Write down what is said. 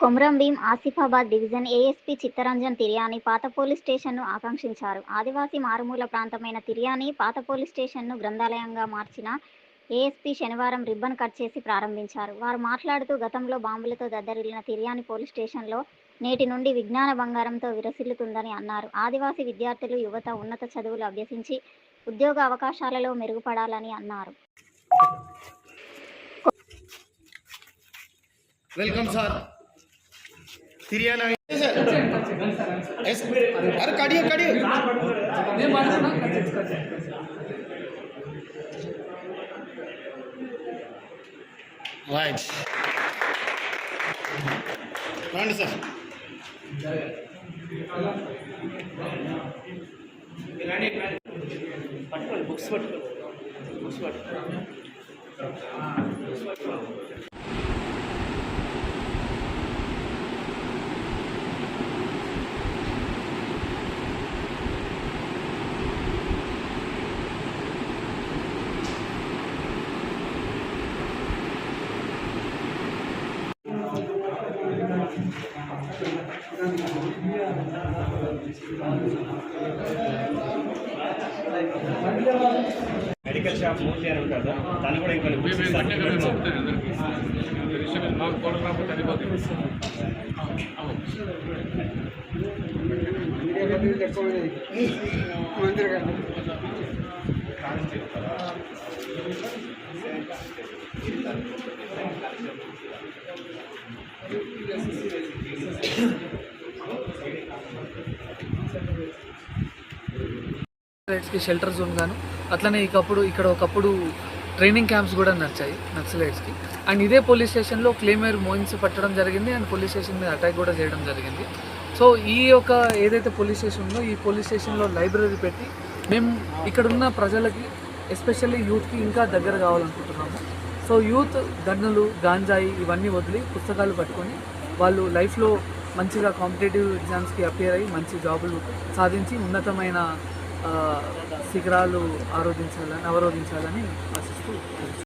Komuram Bheem Asifabad division ASP Chittaranjan Tiryani పాత police స్టేషన్ను ఆకాంక్షించారు. ఆదివాసీ మారుమూల ప్రాంతమైన తిర్యానీ పాత పోలీస్ స్టేషన్ను గ్రంథాలయంగా మార్చిన ఏఎస్పీ శనివారం రిబ్బన్ కట్ చేసి ప్రారంభించారు. వారు మాట్లాడుతూ గతంలో బాంబులతో దద్దరిల్లిన తిర్యానీ పోలీస్ స్టేషన్లో నేటి నుండి విజ్ఞాన బంగారంతో విరసిల్లుతుందని అన్నారు. ఆదివాసీ విద్యార్థులు, యువత ఉన్నత చదువులు అభ్యసించి ఉద్యోగ అవకాశాలలో మెరుగుపడాలని అన్నారు. Welcome sir. తిరియానా అరే కడియో రైట్ రండి సార్. పట్టుకోండి, బుక్స్ పట్టుకోండి. మెడికల్ షాప్ మూర్తి అని ఉంటారు, తను కూడా ఇంకా నక్సలైట్స్కి షెల్టర్ జోన్ గాను, అట్లనే ఇక్కడ ఒకప్పుడు ట్రైనింగ్ క్యాంప్స్ కూడా నడిచాయి నక్సలైట్స్కి. అండ్ ఇదే పోలీస్ స్టేషన్లో క్లేమేర్ మోయిన్స్ పట్టడం జరిగింది అండ్ పోలీస్ స్టేషన్ మీద అటాక్ కూడా చేయడం జరిగింది. సో ఈ యొక్క ఏదైతే పోలీస్ స్టేషన్ ఉందో ఈ పోలీస్ స్టేషన్లో లైబ్రరీ పెట్టి మేము ఇక్కడున్న ప్రజలకి ఎస్పెషల్లీ యూత్కి ఇంకా దగ్గర కావాలనుకుంటున్నాము. సో యూత్ గన్నులు, గాంజాయి ఇవన్నీ వదిలి పుస్తకాలు పట్టుకొని వాళ్ళు లైఫ్లో మంచిగా కాంపిటేటివ్ ఎగ్జామ్స్కి అపియర్ అయ్యి మంచి జాబులు సాధించి ఉన్నతమైన శిఖరాలు అవరోధించాలని ఆశిస్తూ